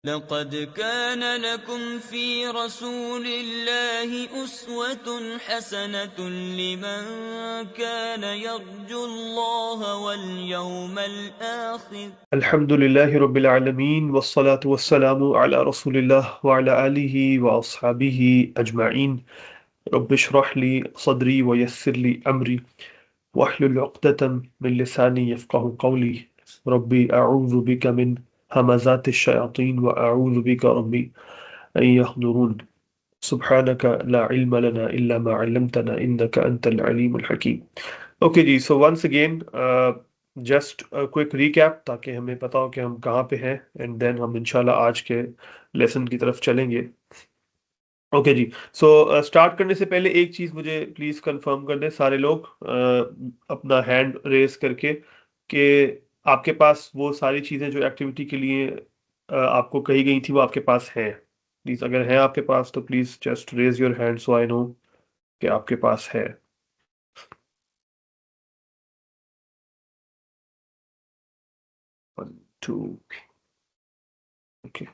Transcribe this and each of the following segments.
लक़द कान लकुम फ़ी रसूलिल्लाहि उस्वतुन हसनतुन लिमन कान यर्जुल्लाह वल यौमल आखिर। अल्हम्दुलिल्लाहि रब्बिल आलमीन वस्सलातु वस्सलामु अला रसूलिल्लाह व अला आलिहि व अस्हाबिहि अजमईन। रब्बि इश्रह ली सदरी व यस्सिर ली अमरी वहलुल उक़दतम मिन लिसानी यफ़क़हू क़ौली। रब्बी अऊज़ु बिका मिन हमाज़ातिश शयातीन व अऊज़ु बिका रब्बी अन यहज़ुरून। सुब्हानका ला इल्म लना इल्ला मा अल्लमतना इन्नका अंतल अलीमुल हकीम। ओके जी, so once again just quick recap ताकि हमें पता हो कि हम कहाँ पे हैं, एंड देन हम इंशाल्लाह आज के लेसन की तरफ चलेंगे। ओके जी, सो स्टार्ट करने से पहले एक चीज़ मुझे प्लीज़ कंफर्म कर दें सारे लोग, अपना हैंड रेस करके, कि आपके पास वो सारी चीज़ें जो एक्टिविटी के लिए आपको कही गई थी वो आपके पास हैं। प्लीज़ अगर है आपके पास तो please just raise your hand so I know कि आपके पास है। 1 2 ओके।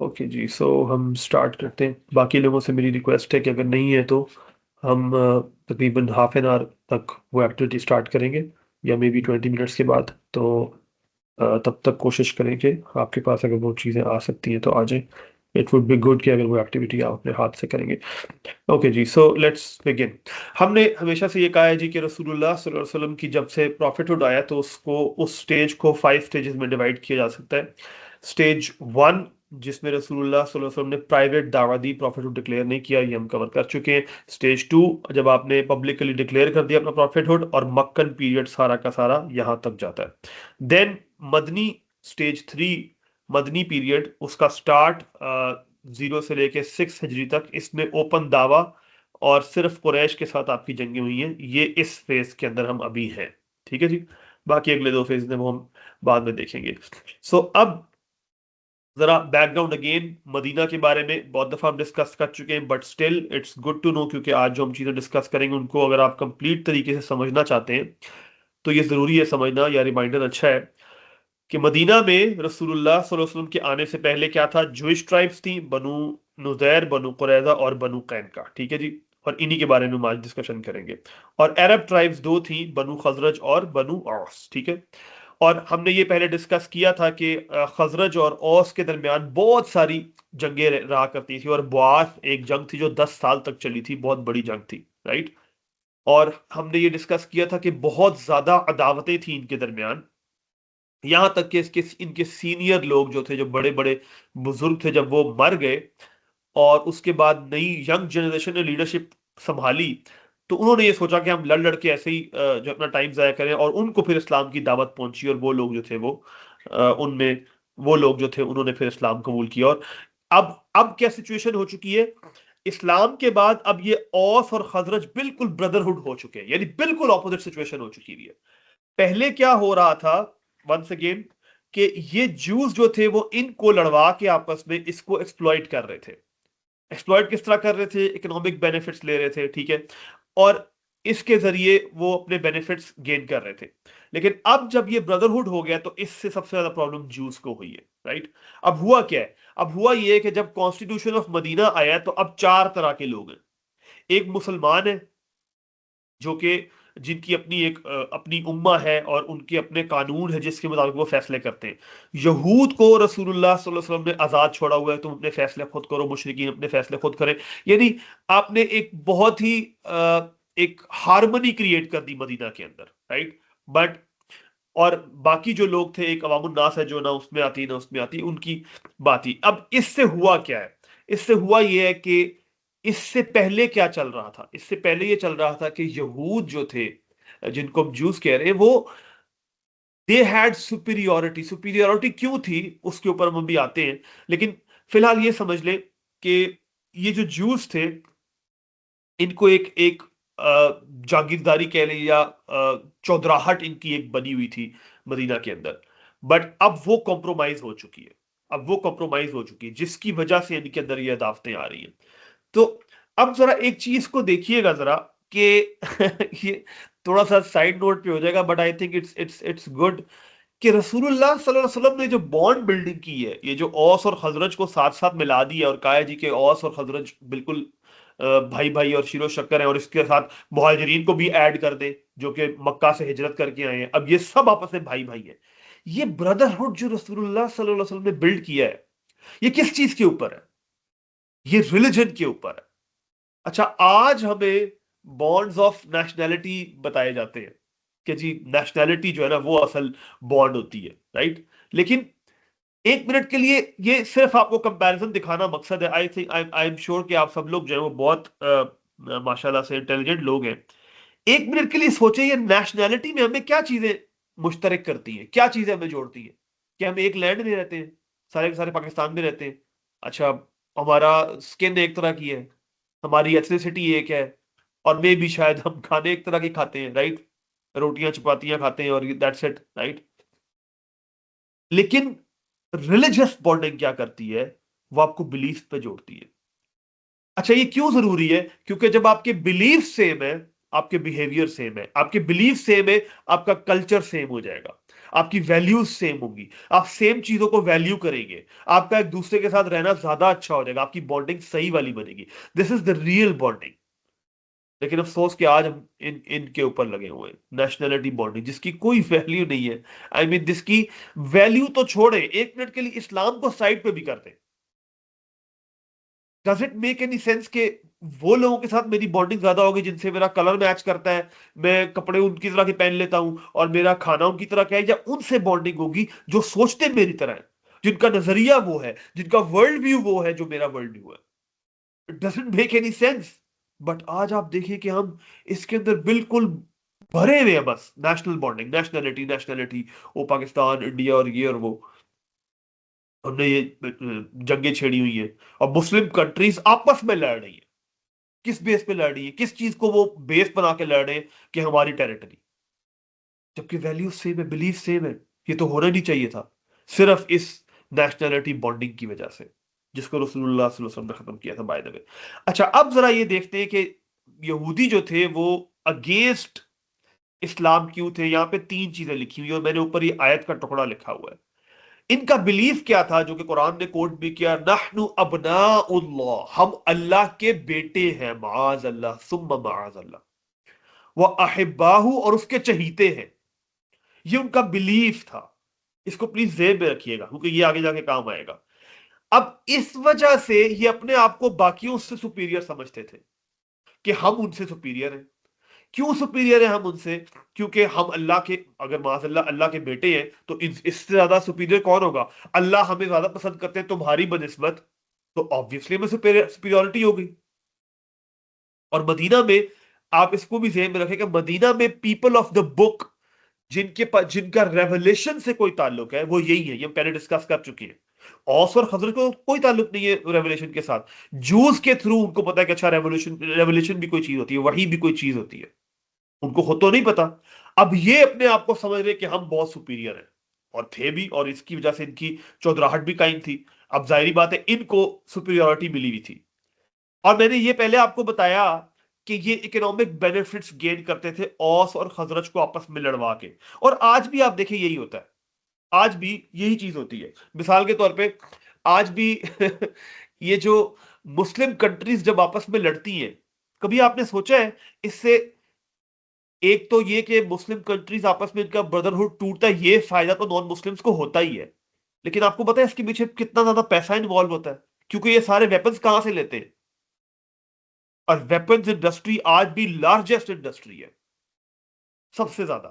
ओके जी, सो हम स्टार्ट करते हैं। बाकी लोगों से मेरी रिक्वेस्ट है कि अगर नहीं है तो हम तकरीबन हाफ एन आवर तक वो एक्टिविटी स्टार्ट करेंगे, या मे बी 20 मिनट्स के बाद। तो तब तक कोशिश करें कि आपके पास अगर वो चीज़ें आ सकती हैं तो आ जाएं। इट वुड बी गुड कि अगर वो एक्टिविटी आप अपने हाथ से करेंगे। ओके जी, सो लेट्स बिगिन। हमने हमेशा से ये कहा है जी कि रसूलुल्लाह सल्लल्लाहु अलैहि वसल्लम की जब से प्रॉफिटहुड आया तो उसको, उस स्टेज को 5 स्टेजेस में डिवाइड किया जा सकता है। स्टेज 1 जिसमें रसूलुल्लाह सल्लल्लाहु अलैहि वसल्लम ने प्राइवेट दावा दी, प्रॉफिटहुड डिक्लेयर नहीं किया, ये हम कवर कर चुके हैं। स्टेज 2 जब आपने पब्लिकली डिक्लेयर कर दिया अपना प्रॉफिटहुड, और मक्कन पीरियड सारा का सारा यहाँ तक जाता है। देन मदनी स्टेज 3, मदनी पीरियड, उसका स्टार्ट 0 से लेके 6 हिजरी तक, इसमें ओपन दावा और सिर्फ कुरैश के साथ आपकी जंगें हुई हैं। ये इस फेज के अंदर हम अभी हैं, ठीक है जी। बाकी अगले 2 फेज में वो हम बाद में देखेंगे। सो अब जरा बैकग्राउंड अगेन, मदीना के बारे में बहुत दफा हम डिस्कस कर चुके हैं, but still it's good to know, क्योंकि आज जो हम चीजें डिस्कस करेंगे उनको अगर आप कंप्लीट तरीके से समझना चाहते हैं तो ये जरूरी है समझना, या रिमाइंडर अच्छा है कि मदीना में रसूलुल्लाह सल्लल्लाहु अलैहि वसल्लम के आने से पहले क्या था। जूइश ट्राइब्स थी, बनु नुज़ैर, बनु कुरैज़ा और बनु कैनका, ठीक है जी। और इन्हीं के बारे में हम आज डिस्कशन करेंगे। और अरब ट्राइब्स दो थी, बनु खजरज और बनु औस, ठीक है। और हमने ये पहले डिस्कस किया था कि खजरज और औस के दरमियान बहुत सारी जंगें रहा करती थी, और बुआस एक जंग थी जो 10 साल तक चली थी, बहुत बड़ी जंग थी, राइट। और हमने ये डिस्कस किया था कि बहुत ज्यादा अदावतें थी इनके दरमियान, यहां तक कि इसके इनके सीनियर लोग जो थे, जो बड़े बड़े बुजुर्ग थे, जब वो मर गए और उसके बाद नई यंग जनरेशन ने लीडरशिप संभाली, तो उन्होंने ये सोचा कि हम लड़ लड़ के ऐसे ही जो अपना टाइम जाया करें, और उनको फिर इस्लाम की दावत पहुंची, और वो लोग जो थे वो उनमें वो लोग जो थे उन्होंने फिर इस्लाम कबूल किया। और अब क्या सिचुएशन हो चुकी है इस्लाम के बाद, अब ये औस और खजरज बिल्कुल ब्रदरहुड हो चुके हैं, यानी बिल्कुल ऑपोजिट सिचुएशन हो चुकी है। पहले क्या हो रहा था, वंस अगेन, कि ये जूस जो थे वो इनको लड़वा के आपस में इसको एक्सप्लॉइट कर रहे थे। एक्सप्लॉइट किस तरह कर रहे थे? इकोनॉमिक बेनिफिट्स ले रहे थे, ठीक है, और इसके जरिए वो अपने बेनिफिट्स गेन कर रहे थे। लेकिन अब जब ये ब्रदरहुड हो गया तो इससे सबसे ज्यादा प्रॉब्लम जूस को हुई है, राइट। अब हुआ क्या है? अब हुआ ये है कि जब कॉन्स्टिट्यूशन ऑफ मदीना आया तो अब 4 तरह के लोग हैं। एक मुसलमान है, जो कि जिनकी अपनी एक अपनी उम्मा है और उनके अपने कानून है जिसके मुताबिक वो फैसले करते हैं। यहूद को रसूलुल्लाह सल्लल्लाहु अलैहि वसल्लम ने आजाद छोड़ा हुआ है, तुम अपने फैसले खुद करो, मुशरिकीन अपने फैसले खुद करें। यानी आपने एक बहुत ही एक हार्मनी क्रिएट कर दी मदीना के अंदर, राइट। बट और बाकी जो लोग थे, एक अवामुन नास है जो ना उसमें आती ना उसमें आती, उनकी बात ही। अब इससे हुआ क्या है? इससे हुआ यह है कि इससे पहले क्या चल रहा था? इससे पहले ये चल रहा था कि यहूद जो थे, जिनको हम जूस कह रहे हैं, वो दे हैड सुपीरियोरिटी। सुपीरियोरिटी क्यों थी उसके ऊपर हम भी आते हैं, लेकिन फिलहाल ये समझ ले कि ये जो जूस थे, इनको एक एक जागीरदारी कह लें, या चौधराहट इनकी एक बनी हुई थी मदीना के अंदर। बट अब वो कॉम्प्रोमाइज हो चुकी है। अब वो कॉम्प्रोमाइज हो चुकी है, जिसकी वजह से इनके अंदर ये अदावतें आ रही हैं। तो अब जरा एक चीज को देखिएगा जरा, कि ये थोड़ा सा साइड नोट पे हो जाएगा, but I think it's good कि रसूलुल्लाह सल्लल्लाहु अलैहि वसल्लम ने जो बॉन्ड बिल्डिंग की है, ये जो औस और खजरज को साथ साथ मिला दिया और कहा है जी कि औस और खजरज बिल्कुल भाई भाई और शीरो शक्कर है, और इसके साथ मुहाजिरीन को भी ऐड कर दे जो कि मक्का से हिजरत करके आए हैं, अब ये सब आपस में भाई भाई है। ये ब्रदरहुड जो रसूलुल्लाह सल्लल्लाहु अलैहि वसल्लम ने बिल्ड किया है, ये किस चीज के ऊपर है? ये रिलीजन के ऊपर है। अच्छा, आज हमें बॉन्ड्स ऑफ नेशनैलिटी बताए जाते हैं कि जी नेशनैलिटी जो है ना वो असल बॉन्ड होती है, राइट? लेकिन एक मिनट के लिए, ये सिर्फ आपको कंपैरिजन दिखाना मकसद है। I think I am sure कि आप सब लोग जो है वो बहुत माशाल्लाह से इंटेलिजेंट लोग हैं। एक मिनट के लिए सोचे, ये नेशनैलिटी में हमें क्या चीजें मुश्तरक करती हैं, क्या चीजें हमें जोड़ती हैं? कि हम एक लैंड में रहते हैं, सारे के सारे पाकिस्तान में रहते हैं। अच्छा, हमारा स्किन एक तरह की है, हमारी एथनिसिटी एक है, और मे भी शायद हम खाने एक तरह के खाते हैं, राइट? रोटियां चपातियां खाते हैं और दैट्स इट, राइट? लेकिन रिलीजियस बॉन्डिंग क्या करती है? वो आपको बिलीफ पे जोड़ती है। अच्छा, ये क्यों जरूरी है? क्योंकि जब आपके बिलीफ सेम है, आपके बिहेवियर सेम है, आपके बिलीफ सेम है, आपका कल्चर सेम हो जाएगा, आपकी वैल्यूज सेम होंगी, आप सेम चीजों को वैल्यू करेंगे, आपका एक दूसरे के साथ रहना ज्यादा अच्छा हो जाएगा, आपकी बॉन्डिंग सही वाली बनेगी। This is the real bonding. लेकिन अफसोस कि आज हम इनके ऊपर लगे हुए हैं, नेशनैलिटी बॉन्डिंग जिसकी कोई वैल्यू नहीं है। आई मीन जिसकी वैल्यू तो छोड़े, एक मिनट के लिए इस्लाम को साइड पे भी कर दे। Does it make any sense कि वो लोगों के साथ मेरी बॉन्डिंग ज्यादा होगी जिनसे मेरा कलर मैच करता है, मैं कपड़े उनकी तरह के पहन लेता हूं, और मेरा खाना उनकी तरह का है, या उनसे बॉन्डिंग होगी जो सोचते मेरी तरह है, जिनका नजरिया वो है, जिनका वर्ल्ड व्यू वो है जो मेरा वर्ल्ड व्यू है? It doesn't make any sense. But आज आप देखिए कि हम इसके अंदर बिल्कुल भरे हुए हैं, बस नेशनल बॉन्डिंग, नेशनैलिटी नेशनैलिटी, वो पाकिस्तान इंडिया और ये और वो। हमने ये जंगें छेड़ी हुई है, और मुस्लिम कंट्रीज आपस में लड़ रही है। किस बेस पे लड़ रही है? किस चीज को वो बेस बना के लड़ रहे हैं कि हमारी टेरिटरी? जबकि वैल्यूज सेम है, बिलीफ सेम है। ये तो होना नहीं चाहिए था, सिर्फ इस नेशनैलिटी बॉन्डिंग की वजह से, जिसको रसूलुल्लाह सल्लल्लाहु अलैहि वसल्लम ने खत्म किया था, बाय द वे। अच्छा, अब जरा ये देखते हैं कि यहूदी जो थे वो अगेंस्ट इस्लाम क्यों थे। यहां पे तीन चीजें लिखी हुई है, और मैंने ऊपर ये आयत का टुकड़ा लिखा हुआ है। इनका बिलीफ क्या था, जो कि कुरान ने कोट भी किया, नहनु अबनाउल्लाह, हम अल्लाह के बेटे हैं, माज अल्लाह सुम्मा माज अल्लाह, वह अहिब्बाहु, और उसके चहीते हैं। ये उनका बिलीफ था। इसको प्लीज जेब में रखिएगा, क्योंकि ये आगे जाके काम आएगा। अब इस वजह से ये अपने आप को बाकियों से सुपीरियर समझते थे कि हम उनसे सुपीरियर हैं। क्यों सुपीरियर है हम उनसे? क्योंकि हम अल्लाह के, अगर माज़अल्लाह अल्लाह के बेटे हैं, तो इससे ज्यादा सुपीरियर कौन होगा? अल्लाह हमें ज्यादा पसंद करते हैं तुम्हारी बनिस्बत, तो ऑब्वियसली हमें सुपीरियोरिटी होगी। और मदीना में, आप इसको भी ज़हन में रखें कि मदीना में पीपल ऑफ द बुक, जिनका रेवलेशन से कोई ताल्लुक है, वो यही है। ये हम पहले डिस्कस कर चुके हैं। औस और खजरत को कोई ताल्लुक नहीं है रेवलेशन के साथ। जूस के थ्रू उनको पता है कि अच्छा, रेवोल्यूशन रेवलेशन भी कोई चीज होती है, वही भी कोई चीज होती है। उनको खुद तो नहीं पता। अब ये अपने आप को समझ रहे कि हम बहुत सुपीरियर हैं, और थे भी, और इसकी वजह से इनकी चौधराहट भी कायम थी। अब जाहिर बात है इनको सुपीरियोरिटी मिली हुई थी। और मैंने ये पहले आपको बताया कि ये इकोनॉमिक बेनिफिट्स गेन करते थे औस और खजरज को आपस में लड़वा के। और आज भी आप देखिए यही होता है, आज भी यही चीज होती है। मिसाल के तौर पे आज भी ये जो मुस्लिम कंट्रीज जब आपस में लड़ती हैं, कभी आपने सोचा है इससे? एक तो ये कि मुस्लिम कंट्रीज आपस में इनका ब्रदरहुड टूटता है, ये फायदा तो नॉन मुस्लिम्स को होता ही है। लेकिन आपको पता है इसके पीछे कितना ज्यादा पैसा इन्वॉल्व होता है? क्योंकि ये सारे वेपन्स कहां से लेते हैं? और वेपन्स इंडस्ट्री आज भी लार्जेस्ट इंडस्ट्री है, सबसे ज्यादा।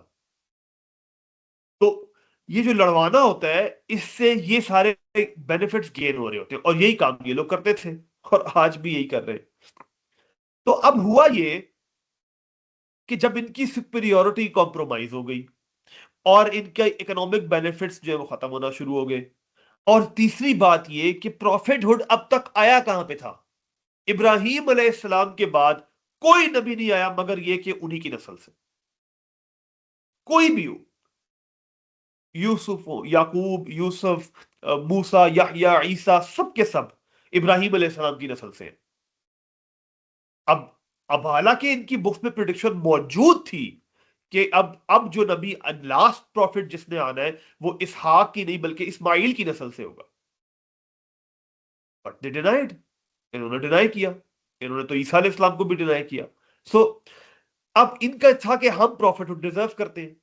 तो ये जो लड़वाना होता है, इससे ये सारे बेनिफिट्स गेन हो रहे होते हैं, और यही काम ये लोग करते थे, और आज भी यही कर रहे हैं। तो अब हुआ ये कि जब इनकी सुपीरियोरिटी कॉम्प्रोमाइज हो गई, और इनके इकोनॉमिक बेनिफिट्स जो है वो खत्म होना शुरू हो गए। और तीसरी बात ये कि प्रॉफिटहुड अब तक आया कहां पे था? इब्राहिम अलैहिस्सलाम के बाद कोई नबी नहीं आया मगर ये कि उन्हीं की नस्ल से, कोई भी हो, यूसुफ हो, याकूब, यूसुफ, मूसा, यहया, ईसा, सब के सब इब्राहिम अलैहिस्सलाम की नस्ल से हैं। अब अब हालांकि इनकी बुक्स में प्रिडिक्शन मौजूद थी कि अब जो नबी लास्ट प्रॉफिट जिसने आना है वो इसहाक की नहीं बल्कि इस्माइल की नस्ल से होगा। बट दे डिनाइड, इन्होंने डिनाई किया, इन्होंने तो ईसा अलैहिस्सलाम को भी डिनाई किया। सो अब इनका था कि हम प्रॉफिटहुड डिजर्व करते हैं।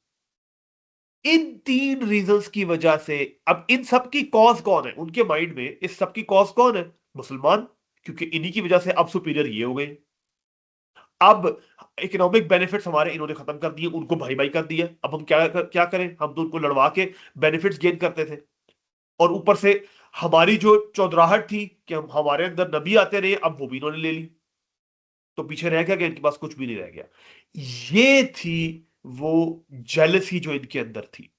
इन तीन रीजंस की वजह से अब इन सब की कॉज कौन है उनके माइंड में, इस सब की कॉज कौन है? मुसलमान, क्योंकि इन्हीं की वजह से अब सुपीरियर ये हो गए। अब इकोनॉमिक बेनिफिट्स हमारे इन्होंने खत्म कर दिए, उनको भाई भाई कर दिया। अब हम क्या करें, हम तो उनको लड़वा के बेनिफिट्स गेन करते थे, और ऊपर से हमारी जो चौधराहट थी कि हम हमारे अंदर नबी आते रहे, अब वो भी इन्होंने ले ली। तो पीछे रह गया कि इनके पास कुछ भी नहीं रह गया। ये थी वो जेलसी जो इनके अंदर थी,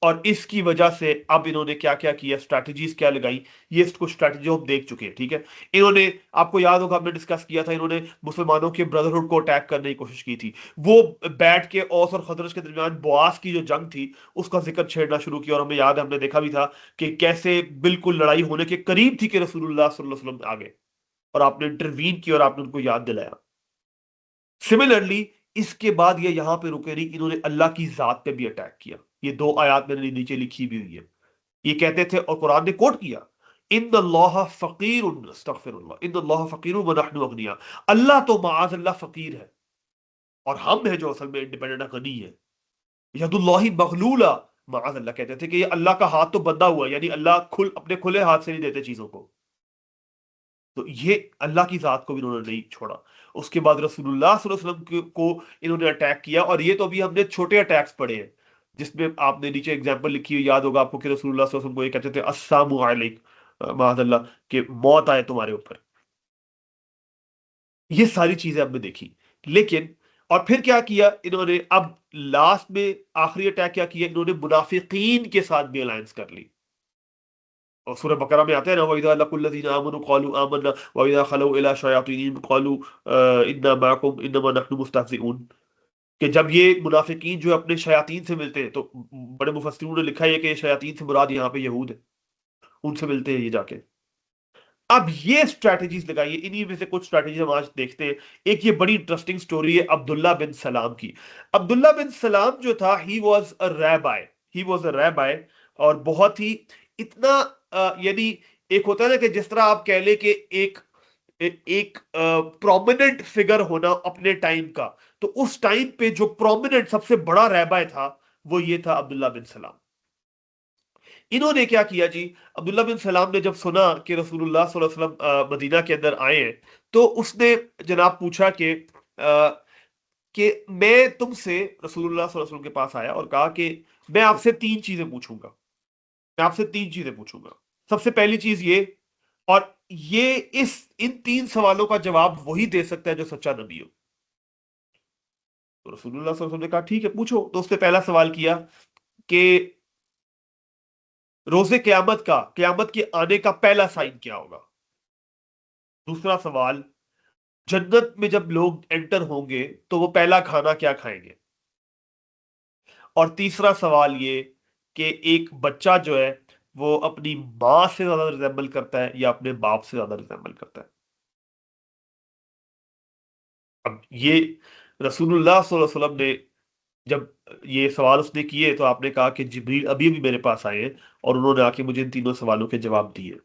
और इसकी वजह से अब इन्होंने क्या क्या किया, स्ट्रैटेजीज क्या लगाई, ये कुछ स्ट्रैटेजी हम देख चुके हैं। ठीक है, इन्होंने, आपको याद होगा हमने डिस्कस किया था, इन्होंने मुसलमानों के ब्रदरहुड को अटैक करने की कोशिश की थी। वो बैठ के औस और खजरज के दरमियान बुआस की जो जंग थी उसका जिक्र छेड़ना शुरू किया, और हमें याद है हमने देखा भी था कि कैसे बिल्कुल लड़ाई होने के करीब थी कि रसूलुल्लाह सल्लल्लाहु अलैहि वसल्लम आ गए, और आपने इंटरवीन किया और आपने उनको याद दिलाया। सिमिलरली इसके बाद ये यहां पे रुके नहीं, इन्होंने अल्लाह की जात पे भी अटैक किया। ये दो आयत मैंने नीचे लिखी भी हुई है। ये कहते थे, और कुरान ने कोट किया, इन्नल्लाह फकीरुन अस्तगफिरुल्लाह इन्नल्लाह फकीरुन व नहनु अगनिया। अल्लाह तो माअज़ अल्लाह फकीर है, और हम है जो असल में इंडिपेंडेंट गनी है। यदुल्लाहि मगलूला, माअज़ अल्लाह कहते थे कि ये अल्लाह का हाथ तो बंधा हुआ है, यानी अल्लाह अपने खुले हाथ से नहीं देते चीजों को। तो ये अल्लाह की जात को भी इन्होंने नहीं छोड़ा। उसके बाद रसूलुल्लाह सल्लल्लाहु अलैहि वसल्लम को इन्होंने अटैक किया, और ये तो अभी हमने छोटे अटैक्स पढ़े हैं, जिसमें आपने नीचे एग्जांपल लिखी हुई याद होगा आपको कि रसूलुल्लाह सल्लल्लाहु अलैहि वसल्लम को ये कहते थे अस्सलामु अलैक, माअज़ल्लाह, कि मौत आए तुम्हारे ऊपर। ये सारी चीजें हमने देखी। लेकिन और फिर क्या किया इन्होंने, अब लास्ट में आखिरी अटैक क्या किया इन्होंने, मुनाफिकीन के साथ भी अलायंस कर ली। और सूरह बकरा में आता है ना, वइज़ा लकुल्लज़ीना आमनु क़ालू आमन्ना व इज़ा खलू इला शयातीनिहिम क़ालू इन्ना माअकुम इन्नमा नहनु मुस्तहज़िऊन। कि जब ये मुनाफिकीन जो अपने शयातीन से मिलते हैं, तो बड़े मुफस्सिरीन ने लिखा है कि शयातीन से मुराद यहाँ पे यहूद है, उनसे मिलते हैं ये जाके। अब ये स्ट्रैटेजीज लगाइए, इन्हीं में से कुछ स्ट्रैटेजी हम आज देखते हैं। एक ये बड़ी इंटरेस्टिंग स्टोरी है अब्दुल्ला बिन सलाम की। अब्दुल्ला बिन सलाम जो था, he was a रैबाई, he was a रैबाई, और बहुत ही इतना यानी, एक होता है ना कि जिस तरह आप कह ले कि एक एक प्रोमिनेंट फिगर होना अपने टाइम का, तो उस टाइम पे जो प्रोमिनेंट सबसे बड़ा रैबाई था वो ये था अब्दुल्ला बिन सलाम। इन्होंने क्या किया जी, अब्दुल्ला बिन सलाम ने जब सुना कि रसूलुल्लाह सल्लल्लाहु अलैहि वसल्लम मदीना के अंदर आए हैं, तो उसने जनाब पूछा कि मैं तुमसे, रसूलुल्लाह सल्लल्लाहु अलैहि वसल्लम के पास आया और कहा कि मैं आपसे तीन चीजें पूछूंगा, मैं आपसे तीन चीजें पूछूंगा। सबसे पहली चीज ये, और ये इस इन तीन सवालों का जवाब वही दे सकता है जो सच्चा नबी हो। तो रसूलुल्लाह सल्लल्लाहु अलैहि वसल्लम ने कहा ठीक है पूछो। तो उसने पहला सवाल किया कि रोजे क्यामत के आने का पहला साइन क्या होगा। दूसरा सवाल, जन्नत में जब लोग एंटर होंगे तो वो पहला खाना क्या खाएंगे। और तीसरा सवाल ये कि एक बच्चा जो है वो अपनी मां से ज्यादा रिजेंबल करता है या अपने बाप से ज्यादा रिजेंबल करता है। अब ये रसूलुल्लाह सल्लल्लाहु अलैहि वसल्लम ने जब ये सवाल उसने किए, तो आपने कहा कि जिब्रील अभी अभी मेरे पास आए हैं और उन्होंने आके मुझे इन तीनों सवालों के जवाब दिए।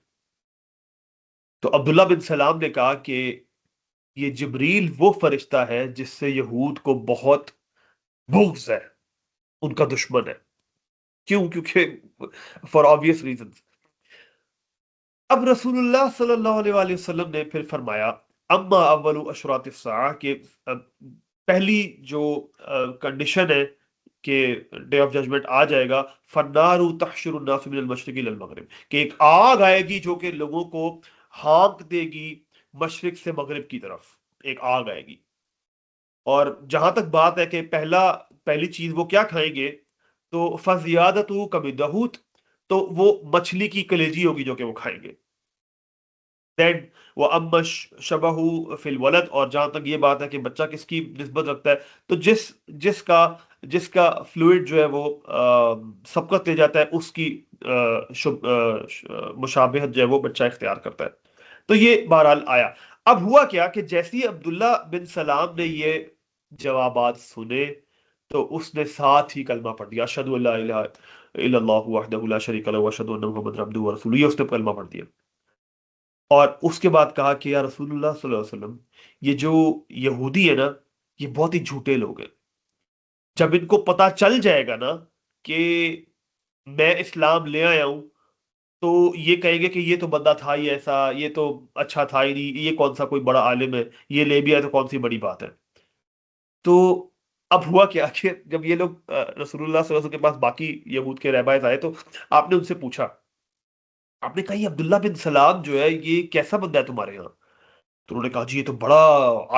तो अब्दुल्ला बिन सलाम ने कहा कि ये जिब्रील वो फरिश्ता है जिससे यहूद को बहुत बुग़्ज़ है, उनका दुश्मन है। क्यों? क्योंकि फॉर ऑब्वियस रीजंस। अब रसूलुल्लाह सल्लल्लाहु अलैहि वसल्लम ने फिर फरमाया, अम्मा अव्वलु अशरात अस्साअ, के पहली जो कंडीशन है कि डे ऑफ जजमेंट आ जाएगा, फन्नारु तहशुरु नास मिनल मशरिक़ि इलल मगरिब, कि एक आग आएगी जो कि लोगों को हाँक देगी मशरिक से मगरिब की तरफ, एक आग आएगी। और जहां तक बात है कि पहली चीज वो क्या खाएंगे, तो फजियादतु कबिदहूत, तो वो मछली की कलेजी होगी जो कि वो खाएंगे। देन वो अम्मा शबहू फिल वलद, और जहां तक ये बात है कि बच्चा किसकी निस्बत रखता है, तो जिसका जिसका फ्लूइड जो है वो सबकत ले जाता है, उसकी मुशाबहत जो है वो बच्चा इख्तियार करता है। तो ये बहरहाल आया। अब हुआ क्या कि जैसे ही अब्दुल्ला बिन सलाम ने ये जवाबात सुने तो उसने साथ ही कलमा पढ़ दिया, अशहदु अल्ला इलाहा इल्लल्लाहु वहदहु ला शरीका लहु व अशहदु अन्ना मुहम्मदन अब्दुहु व रसूलुहु, ये उसने कलमा पढ़ दिया। और उसके बाद कहा कि या रसूलुल्लाह सल्लल्लाहु अलैहि वसल्लम, ये जो यहूदी है ना, ये बहुत ही झूठे लोग हैं। जब इनको पता चल जाएगा ना कि मैं इस्लाम ले आया हूं, तो ये कहेंगे कि ये तो बंदा था ही ऐसा, ये तो अच्छा था ही नहीं, ये कौन सा कोई बड़ा आलिम है, ये ले भी आया तो कौन सी बड़ी बात है। तो अब हुआ क्या कि जब ये लोग रसूलुल्लाह सल्लल्लाहु अलैहि वसल्लम के पास बाकी यहूद के रहबाइज आए, तो आपने उनसे पूछा, आपने कहा ये अब्दुल्ला बिन सलाम जो है ये कैसा बंदा है तुम्हारे यहाँ? तो उन्होंने कहा जी ये तो बड़ा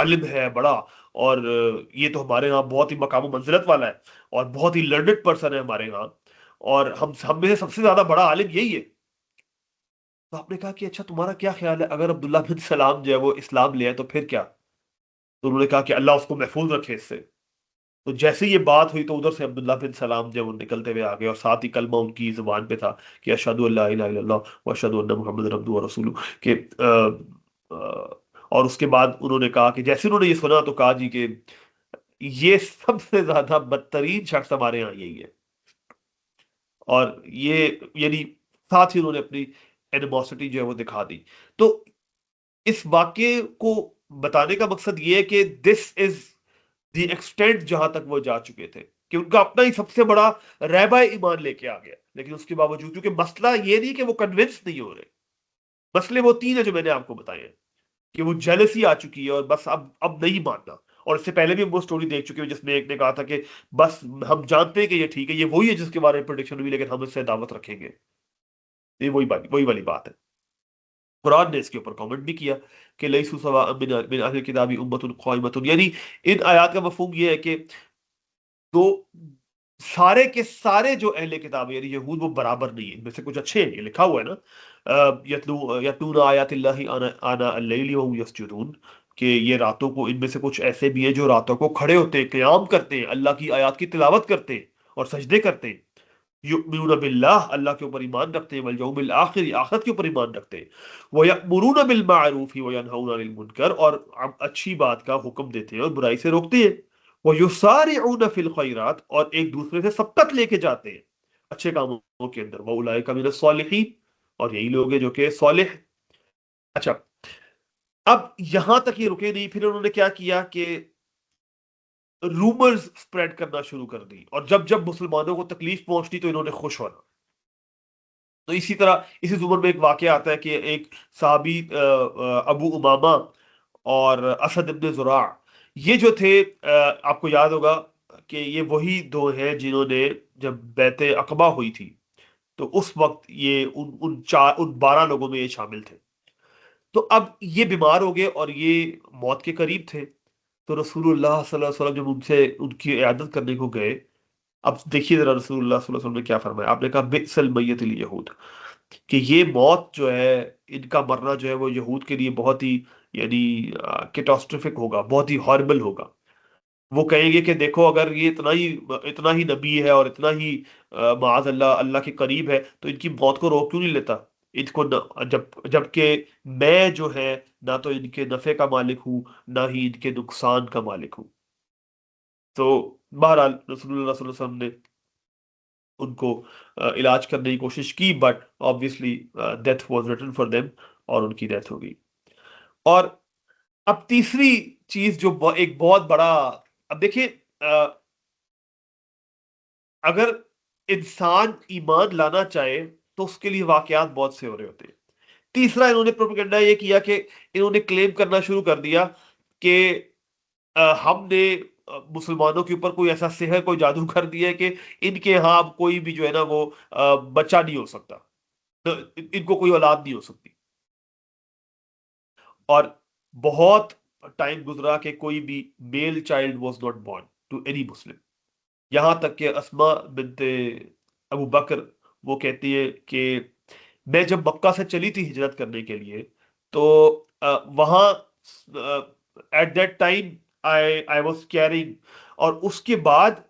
आलिम है, बड़ा, और ये तो हमारे यहाँ बहुत ही मकाम मंजिलत वाला है, और बहुत ही लर्नेड पर्सन है हमारे यहाँ, और हम में से सबसे ज्यादा बड़ा आलिम यही है। तो आपने कहा कि अच्छा तुम्हारा क्या ख्याल है, अगर अब्दुल्ला बिन सलाम जो है वो इस्लाम ले आए तो फिर क्या? तो उन्होंने कहा कि अल्लाह उसको महफूज रखे इससे। तो जैसे ही ये बात हुई तो उधर से अब्दुल्ला बिन सलाम जो है वो निकलते हुए आ गए, और साथ ही कलमा उनकी जुबान पे था कि अशहदु अल्ला इलाहा इल्लल्लाह व अशहदु अन्ना मुहम्मदन अब्दुहु व रसूलुहु, के और उसके बाद उन्होंने कहा कि जैसे उन्होंने ये सुना तो कहा जी कि ये सबसे ज्यादा बदतरीन शख्स हमारे यहाँ यही है। और ये, यानी साथ ही उन्होंने अपनी एनिमोसिटी जो है वो दिखा दी। तो इस वाक्य को बताने का मकसद ये है कि दिस इज द एक्सटेंट जहां तक वो जा चुके थे कि उनका अपना ही सबसे बड़ा रहबा ईमान लेके आ गया, लेकिन उसके बावजूद, क्योंकि मसला ये नहीं कि वो कन्विंस नहीं हो रहे, मसले वो तीन है जो मैंने आपको बताए हैं, कि वो जेलसी आ चुकी है और बस अब नहीं मानना। और इससे पहले भी हम वो स्टोरी देख चुके हैं जिसमें एक ने कहा था कि बस हम जानते हैं कि ये ठीक है, ये वही है जिसके बारे में प्रोडिक्शन हुई, लेकिन हम इससे दावत रखेंगे। ये वही वाली बात है। कुरान ने इसके ऊपर कमेंट भी किया कि लईसु सवाअन मिन अहलिल किताबि उम्मतुन क़ाइमतुन, यानी इन आयत का मफहूम ये है कि दो, सारे के सारे जो अहले किताब यानी यहूद वो बराबर नहीं है, इनमें से कुछ अच्छे हैं, ये लिखा हुआ है ना, यतलून आयातिल्लाहि आना आना अल-लैली व हुम यस्जुदून, कि ये रातों को, इनमें से कुछ ऐसे भी हैं जो रातों को खड़े होते हैं, क़याम करते हैं, अल्लाह की आयत की तिलावत करते हैं और सजदे करते हैं। युमिनून बिल्लाह, अल्लाह के ऊपर ईमान रखते हैं, वल यौमिल आखिर, आखिरत के ऊपर ईमान रखते हैं, व यअमुरून बिल मारूफ व यनहौन अनिल मुनकर, और अच्छी बात का हुक्म देते हैं और बुराई से रोकते हैं, व युसारिऊन फिल खैरात, और एक दूसरे से सबकत लेके जाते हैं अच्छे कामों के अंदर, व उलाइका मिनस सालिहीन, और यही लोग हैं जो कि सालिह। अच्छा, अब यहां तक ये रुके नहीं, फिर उन्होंने क्या किया कि रूमर्स स्प्रेड करना शुरू कर दी, और जब जब मुसलमानों को तकलीफ पहुंचती तो इन्होंने खुश होना। तो इसी तरह इसी जुमर में एक वाकया आता है कि एक साहबी अबू उमामा और असद इब्न जुरा, ये जो थे, आपको याद होगा कि ये वही दो हैं जिन्होंने, जब बैत अकबा हुई थी तो उस वक्त ये उन 12 लोगों में ये शामिल थे। तो अब ये बीमार हो गए और ये मौत के करीब थे। तो रसूलुल्लाह सल्लल्लाहु अलैहि वसल्लम जब उनसे उनकी इयादत करने को गए, अब देखिए जरा रसूलुल्लाह सल्ललल्लाहु अलैहि वसल्लम ने क्या फरमाया। आपने कहा बिसल मय्यतुल यहूद, कि ये मौत जो है, इनका मरना जो है वो यहूद के लिए बहुत ही, यानी कैटास्ट्रोफिक होगा, बहुत ही हॉरिबल होगा। वो कहेंगे कि देखो अगर ये इतना ही नबी है और इतना ही माज अल्लाह अल्लाह के करीब है, तो इनकी मौत को रोक क्यों नहीं लेता इनको जबकि मैं जो है ना तो इनके नफे का मालिक हूं, ना ही इनके नुकसान का मालिक हूं। तो बहरहाल रसूलुल्लाह सल्लल्लाहु अलैहि वसल्लम ने उनको इलाज करने की कोशिश की, but obviously death was written for them, और उनकी डेथ हो गई। और अब तीसरी चीज जो एक बहुत बड़ा, अब देखिए, अगर इंसान ईमान लाना चाहे तो उसके लिए वाकयात बहुत से हो रहे होते हैं। तीसरा, इन्होंने प्रोपेगेंडा ये किया कि इन्होंने क्लेम करना शुरू कर दिया कि हमने मुसलमानों के ऊपर कोई ऐसा सेहर, कोई जादू कर दिया है कि इनके यहाँ अब कोई भी जो है ना वो बच्चा नहीं हो सकता, तो इनको कोई औलाद नहीं हो सकती। और बहुत टाइम गुजरा कि कोई भी male child was not born to any Muslim, यहां तक कि अस्मा बिनते अबू बकर वो कहती है कि मैं जब मक्का से चली थी हिजरत करने के लिए, तो वहां at that time I I was carrying, और उसके बाद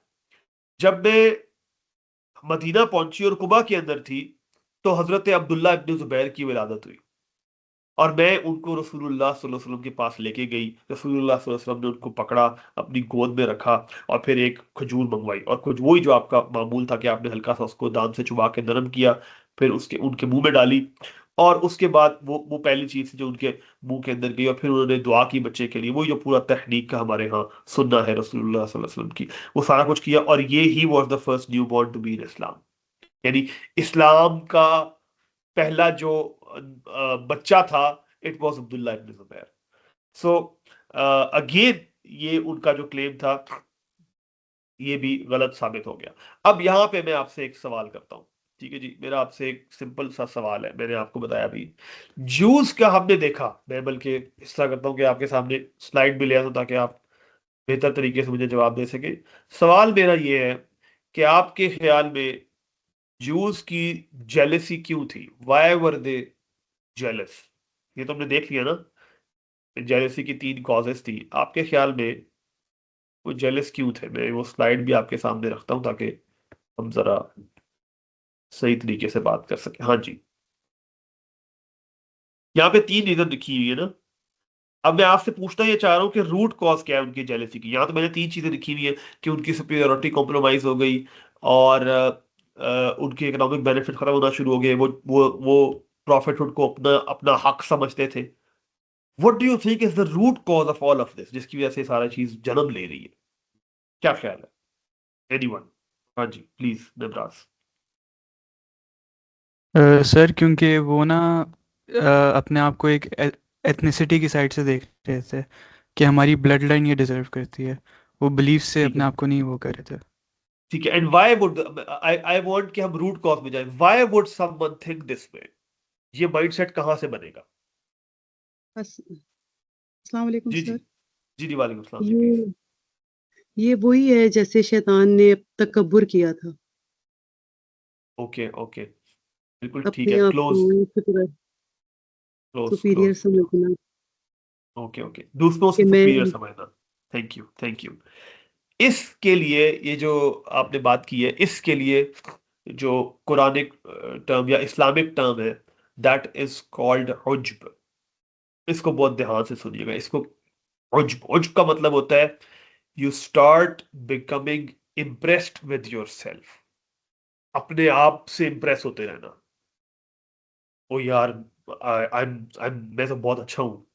जब मैं मदीना पहुंची और कुबा के अंदर थी, तो हजरत अब्दुल्ला इब्न जुबैर की विलादत हुई। और मैं उनको रसूलुल्लाह सल्लल्लाहु अलैहि वसल्लम के पास लेके गई। रसूलुल्लाह सल्लल्लाहु अलैहि वसल्लम ने उनको पकड़ा, अपनी गोद में रखा, और फिर एक खजूर मंगवाई, और कुछ वही जो आपका मामूल था कि आपने हल्का सा उसको दांत से चुबा के नरम किया, फिर उसके उनके मुंह में डाली, और उसके बाद वो पहली चीज थी जो उनके मुंह के अंदर गई, और फिर उन्होंने दुआ की बच्चे के लिए, वही जो पूरा तहनीक का हमारे यहाँ सुन्ना है रसूलुल्लाह सल्लल्लाहु अलैहि वसल्लम की, वो सारा कुछ किया। और ये ही was the first new born to be in Islam, यानी इस्लाम का पहला जो बच्चा था, it was Abdullah ibn Zubair. So again ये उनका जो क्लेम था, ये भी गलत साबित हो गया। अब यहां पे मैं आपसे एक सवाल करता हूं, ठीक है जी, मेरा आपसे एक सिंपल सा सवाल है, मैंने आपको बताया अभी जूस का हमने देखा, मैं बल्कि इस तरह करता हूं कि आपके सामने स्लाइड भी ले आता हूं ताकि आप बेहतर तरीके से मुझे जवाब दे सके। सवाल मेरा ये है कि आपके ख्याल में जूस की जेलसी क्यों थी, वाई वर दे जेलस? ये तो हमने देख लिया ना, जेलसी की तीन कॉजेस थी, आपके ख्याल में वो जेलस क्यों थे? मैं वो स्लाइड भी आपके सामने रखता हूं ताकि हम जरा सही तरीके से बात कर सके। हाँ जी, यहाँ पे तीन रीजन लिखी हुई है ना। अब मैं आपसे पूछना ये चाह रहा हूँ कि रूट कॉज क्या है उनकी जेलेसी की। यहाँ तो मैंने तीन चीजें लिखी हुई है कि उनकी सुपीरियोरिटी कॉम्प्रोमाइज हो गई, और उनके इकोनॉमिक बेनिफिट खत्म होना शुरू हो गए, वो प्रॉफिटहुड को अपना अपना हक समझते थे। What do you think is the root cause of all of this, जिसकी वजह से सारा चीज जन्म ले रही है? क्या ख्याल है एनीवन? हाँ जी प्लीज नबराज। सर क्योंकि वो ना अपने आप को एक एथनिसिटी की साइड से देख रहे थे कि हमारी ब्लड लाइन ये डिजर्व करती है। वो बिलीफ से ठीक अपने है, आप को नहीं वो कर रहे थे। ठीक है। And why would I I want कि हम रूट कॉज में जाए, why would someone think this way? ये माइंडसेट कहां से बनेगा? अस- अस्सलाम वालेकुम जी जी, सर। जी जी, वालेकुम सलाम जी, प्लीज। ये ये वही है जैसे शैतान ने तकब्बुर किया था, ओके ओके, बिल्कुल ठीक अपने है, आप क्लोज, को क्लोज सुपीरियर क्लोज। समझना ओके ओके, दूसरों कि से मैं। सुपीरियर समझना। Thank you thank you. इसके लिए ये जो आपने बात की है, इसके लिए जो कुरानिक टर्म या इस्लामिक टर्म है, दैट इज कॉल्ड उज्ब। इसको बहुत ध्यान से सुनिएगा, इसको उज्ब, उज्ब का मतलब होता है you start becoming impressed with your self, अपने आप से इंप्रेस होते रहना। ओ यार, आई मैं तो बहुत अच्छा हूँ,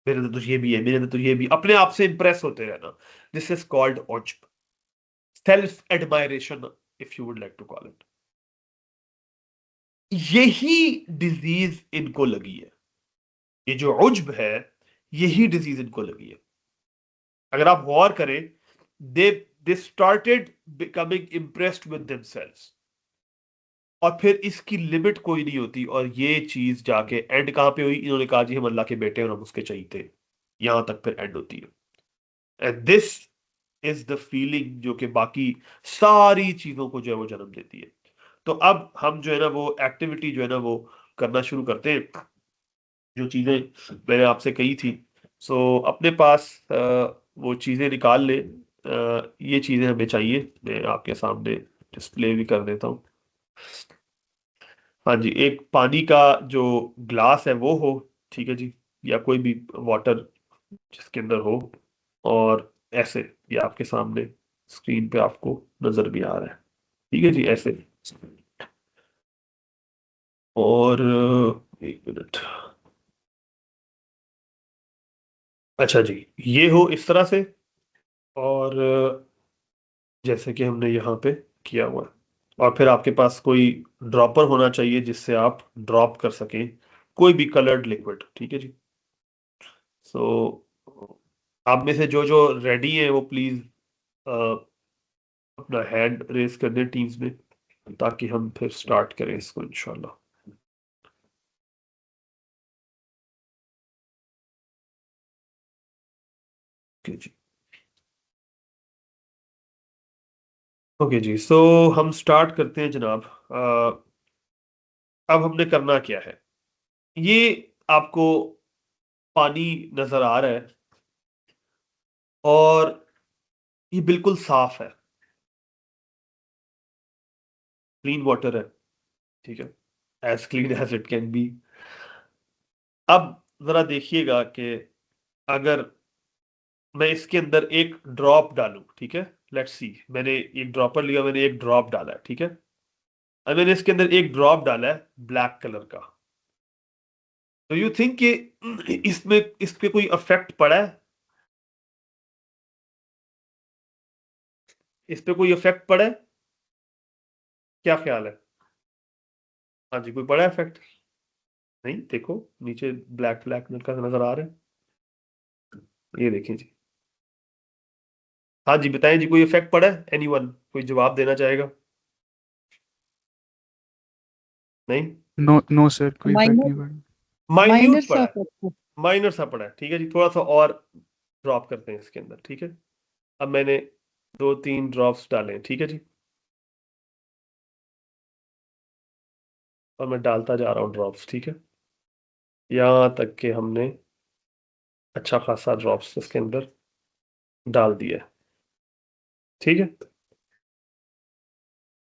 मेरे अंदर तो ये भी है, मेरे अंदर तो ये भी, अपने आप से इंप्रेस होते रहना। दिस इज कॉल्ड उज्ब, self admiration, if you would like to call it. यही डिजीज इनको लगी है, ये जो उज्ब है, यही डिजीज इनको लगी है। अगर आप गौर करें, they they started becoming impressed with themselves, और फिर इसकी लिमिट कोई नहीं होती, और ये चीज जाके एंड कहां पे हुई? इन्होंने कहा जी हम अल्लाह के बेटे हैं और हम उसके चाहिए थे, यहां तक फिर एंड होती है। And this is the feeling जो कि बाकी सारी चीजों को जो है वो जन्म देती है। तो अब हम जो है ना वो एक्टिविटी जो है ना वो करना शुरू करते हैं, जो चीजें मैंने आपसे कही थी। सो अपने पास वो चीजें निकाल ले, ये चीजें हमें चाहिए, मैं आपके सामने डिस्प्ले भी कर देता हूँ। हाँ जी, एक पानी का जो ग्लास है वो हो, ठीक है जी, या कोई भी वाटर जिसके अंदर हो, और ऐसे, ये आपके सामने स्क्रीन पे आपको नजर भी आ रहा है, ठीक है जी, ऐसे। और एक मिनट, अच्छा जी, ये हो इस तरह से, और जैसे कि हमने यहाँ पे किया हुआ है, और फिर आपके पास कोई ड्रॉपर होना चाहिए जिससे आप ड्रॉप कर सकें कोई भी कलर्ड लिक्विड, ठीक है जी। सो आप में से जो जो रेडी है वो प्लीज अपना हैंड रेस कर दें टीम्स में, ताकि हम फिर स्टार्ट करें इसको इंशाल्लाह। ओके जी, ओके जी, सो हम स्टार्ट करते हैं जनाब। अब हमने करना क्या है, ये आपको पानी नजर आ रहा है, और ये बिल्कुल साफ है, क्लीन वाटर है, ठीक है, as clean as it can be. अब जरा देखिएगा कि अगर मैं इसके अंदर एक ड्रॉप डालूं, ठीक है, लेट्स सी, मैंने एक ड्रॉपर लिया, मैंने एक ड्रॉप डाला है, ठीक है। अब मैंने इसके अंदर एक ड्रॉप डाला है ब्लैक कलर का, तो यू थिंक कि इसमें इस पे कोई इफेक्ट पड़ा है? इस पे कोई इफेक्ट पड़ा है? क्या ख्याल है? हाँ जी, कोई पड़ा इफेक्ट? नहीं, देखो नीचे ब्लैक ब्लैक का नजर आ रहा है, ये देखिए जी। हाँ जी, बताएं जी, कोई इफेक्ट पड़ा है? एनीवन कोई जवाब देना चाहेगा? नहीं, नो नो सर, कोई इफेक्ट माइनर नहीं पड़ा। माइनर माइन्यूट पड़ा सा है, फर्क है। माइनर सा पड़ा है, ठीक है जी। थोड़ा सा और ड्रॉप करते हैं इसके अंदर, ठीक है। अब मैंने 2-3 ड्रॉप्स डाले हैं, ठीक है जी, और मैं डालता जा रहा हूँ ड्रॉप्स, ठीक है, यहां तक कि हमने अच्छा खासा ड्रॉप्स इसके अंदर डाल दिया है, ठीक है।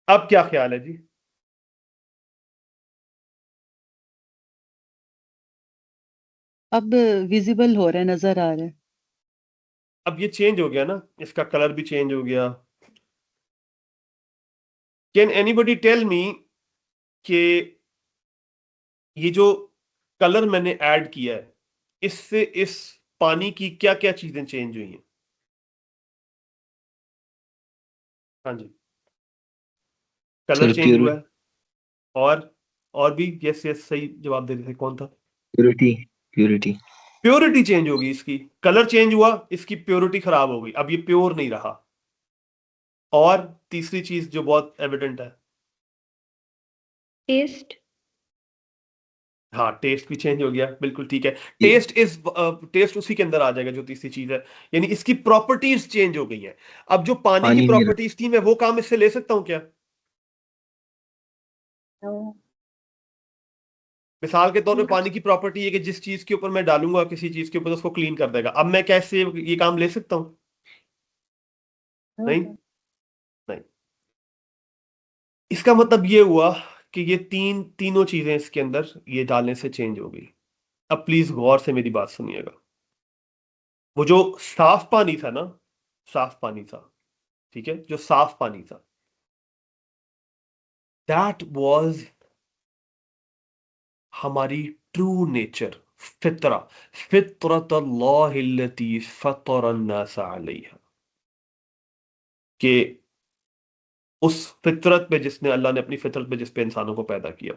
अब क्या ख्याल है जी? अब विजिबल हो रहा है, नजर आ रहा है। अब ये चेंज हो गया ना, इसका कलर भी चेंज हो गया। कैन एनीबडी टेल मी कि ये जो कलर मैंने ऐड किया है, इससे इस पानी की क्या क्या चीजें चेंज हुई हैं? हाँ जी, कलर सर चेंज हुआ है, और और भी, यस यस, सही जवाब दे रहे थे, कौन था? प्योरिटी प्योरिटी प्योरिटी चेंज होगी इसकी, कलर चेंज हुआ, इसकी प्योरिटी खराब हो गई, अब ये प्योर नहीं रहा। और तीसरी चीज जो बहुत एविडेंट है, टेस्ट। हाँ, टेस्ट भी चेंज हो गया, बिल्कुल ठीक है। टेस्ट उसी के अंदर आ जाएगा जो तीसरी चीज है, यानी इसकी प्रॉपर्टीज चेंज हो गई हैं। अब जो पानी की पानी नहीं रहा। प्रॉपर्टीज थी, मैं वो काम इससे ले सकता हूं क्या? मिसाल के तौर पे पानी की प्रॉपर्टी है कि जिस चीज के ऊपर मैं डालूंगा किसी चीज के ऊपर, तो उसको क्लीन कर देगा। अब मैं कैसे ये काम ले सकता हूं? नहीं, नहीं। इसका मतलब ये हुआ कि ये तीनों चीजें इसके अंदर ये डालने से चेंज हो गई। अब प्लीज गौर से मेरी बात सुनिएगा। वो जो साफ पानी था ना, साफ पानी था, ठीक है, जो साफ पानी था, दैट वाज हमारी ट्रू नेचर, फितरा, फितरत अल्लाह अल्लती फतर अन्नास अलैहा, कि उस फितरत पे जिसने, अल्लाह ने अपनी फितरत पे जिस पे इंसानों को पैदा किया,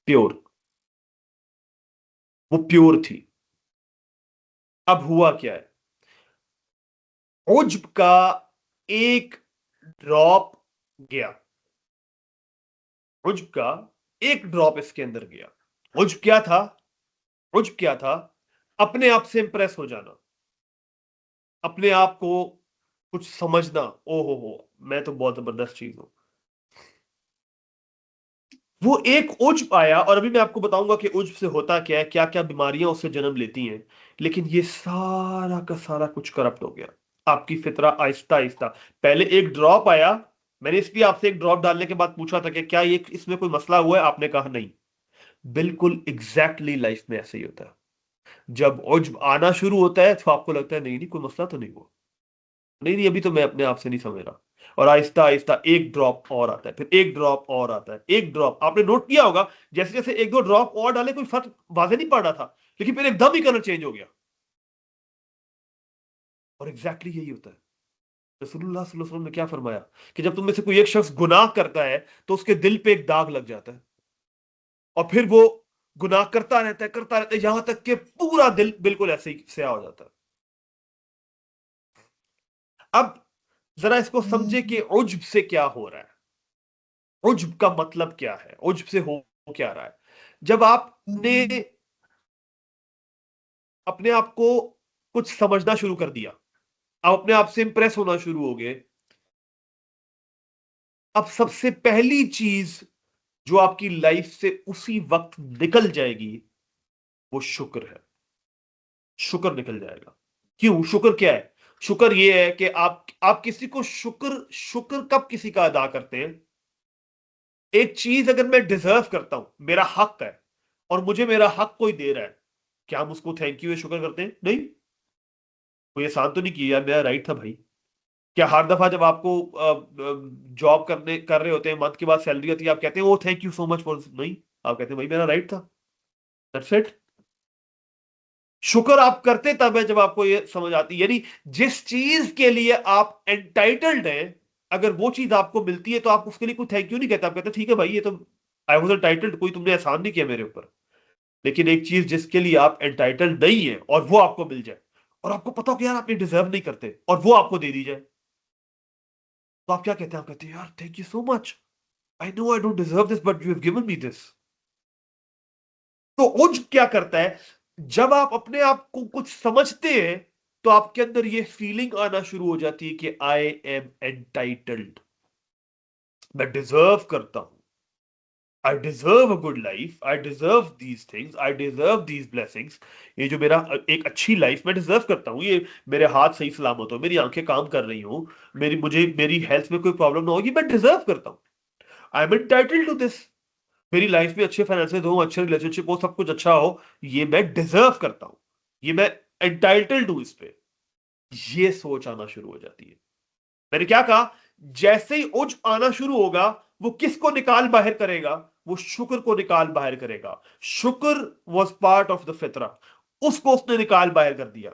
प्योर, वो प्योर थी। अब हुआ क्या है, उज्ब का एक ड्रॉप गया, उज्ब का एक ड्रॉप इसके अंदर गया। उज्ब क्या था? उज्ब क्या था? अपने आप से इंप्रेस हो जाना, अपने आप को कुछ समझना, ओ हो, मैं तो बहुत जबरदस्त चीज हूं। वो एक उज्ब आया, और अभी मैं आपको बताऊंगा कि उज्ब से होता क्या है, क्या क्या बीमारियां उससे जन्म लेती हैं। लेकिन ये सारा का सारा कुछ करप्ट हो गया, आपकी फितरा आहिस्ता आहिस्ता। पहले एक ड्रॉप आया, मैंने इसलिए आपसे एक ड्रॉप डालने के बाद पूछा था कि क्या ये इसमें कोई मसला हुआ है, आपने कहा नहीं। बिल्कुल एग्जैक्टली लाइफ में ऐसे ही होता है। जब उज्ब आना शुरू होता है तो आपको लगता है नहीं नहीं, कोई मसला तो नहीं हुआ, नहीं नहीं, अभी तो मैं अपने आप से नहीं समझ रहा। और आहिस्ता आहिस्ता एक ड्रॉप और आता है, फिर एक ड्रॉप और आता है, एक ड्रॉप। आपने नोट किया होगा, जैसे जैसे एक दो ड्रॉप और डाले कोई फर्क वाजे नहीं पड़ रहा था, लेकिन फिर एकदम ही कलर चेंज हो गया। और एग्जैक्टली यही होता है। रसूलुल्लाह सल्लल्लाहु अलैहि वसल्लम ने क्या फरमाया कि जब तुम में से कोई एक शख्स गुनाह करता है तो उसके दिल पे एक दाग लग जाता है, और फिर वो गुनाह करता रहता है, यहां तक कि पूरा दिल बिल्कुल ऐसे ही स्याह हो जाता है। अब जरा इसको समझे कि उज्ब से क्या हो रहा है, उज्ब का मतलब क्या है, उज्ब से हो क्या रहा है। जब आपने अपने आप को कुछ समझना शुरू कर दिया, आप अपने आप से इंप्रेस होना शुरू हो गए, अब सबसे पहली चीज जो आपकी लाइफ से उसी वक्त निकल जाएगी, वो शुक्र है। शुक्र निकल जाएगा। क्यों? शुक्र क्या है? शुक्र ये है कि आप किसी को शुक्र शुक्र कब किसी का अदा करते हैं? एक चीज अगर मैं डिजर्व करता हूं, मेरा हक है, और मुझे मेरा हक कोई दे रहा है, क्या हम उसको थैंक यू शुक्र करते हैं? नहीं। कोई एहसान तो नहीं किया यार, मेरा राइट था भाई। क्या हर दफा जब आपको जॉब कर रहे होते हैं, मंथ के बाद सैलरी आती है, आप कहते हैं oh thank you so much for? नहीं, आप कहते हैं भाई मेरा राइट था, दैट्स इट। शुक्र आप करते तब है जब आपको ये समझ आती है, यानी जिस चीज के लिए आप एंटाइटल्ड हैं, अगर वो चीज आपको मिलती है तो आप उसके लिए कोई थैंक यू नहीं कहते, आप कहते हैं ठीक है भाई ये तो आई वॉज एंटाइटल्ड, कोई तुमने एहसान नहीं किया मेरे ऊपर। लेकिन एक चीज जिसके लिए आप एंटाइटल्ड नहीं है और वो आपको मिल जाए, और आपको पता हो कि यार आप ये डिजर्व नहीं करते, और वो आपको दे दी जाए, तो आप क्या कहते हैं? आप कहते हैं यार thank you so much, I know I don't deserve this but you have given me this. तो उज क्या करता है, जब आप अपने आप को कुछ समझते हैं तो आपके अंदर ये फीलिंग आना शुरू हो जाती है कि आई एम एंटाइटल्ड, मैं डिजर्व करता हूं, I deserve a good life, I deserve these things, I deserve these blessings. ये जो मेरा एक अच्छी लाइफ मैं डिजर्व करता हूं, ये मेरे हाथ सही सलामत हो, मेरी आंखें काम कर रही हूं, मेरी हेल्थ में कोई प्रॉब्लम ना होगी, मैं डिजर्व करता हूं, I am entitled to this. मेरी लाइफ में अच्छे फाइनेंसेस हो, अच्छे रिलेशनशिप हो, सब कुछ अच्छा हो, ये मैं डिजर्व करता हूं, ये मैं एंटाइटल्ड हूं इस पे। ये सोच आना शुरू हो जाती है। मैंने क्या कहा, जैसे ही उज आना शुरू होगा, वो किसको निकाल बाहर करेगा? वो शुक्र को निकाल बाहर करेगा। शुक्र वॉज पार्ट ऑफ द फितरा, उसको उसने निकाल बाहर कर दिया।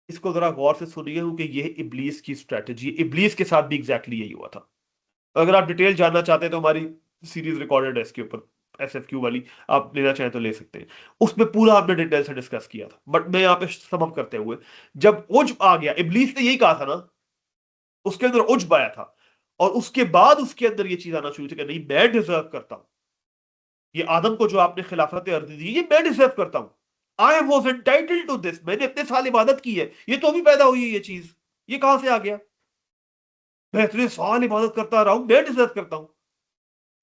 इसको जरा गौर से सुनिए, क्योंकि ये इब्लीस की स्ट्रेटजी, इब्लीस के साथ भी एग्जैक्टली यही हुआ था। अगर आप डिटेल जानना चाहते हैं तो हमारी सीरीज रिकॉर्डेड है इसके ऊपर, एसएफक्यू वाली, आप लेना चाहें तो ले सकते हैं। उसमें पूरा हमने डिटेल से डिस्कस किया था, बट मैं यहां पे समअप करते हुए, जब उज आ गया, इब्लीस ने यही कहा था ना, उसके अंदर उज्ब आया था, और उसके बाद उसके अंदर ये चीज आना शुरू थी कि नहीं मैं डिजर्व करता हूं, ये आदम को जो आपने खिलाफत अर्ज दी, ये मैं डिजर्व करता हूं, I was entitled to this, मैंने इतने साल इबादत की है, ये तो अभी पैदा हुई है ये चीज, ये कहां से आ गया? मैं इतने साल इबादत करता रहा हूं, मैं डिजर्व करता हूं।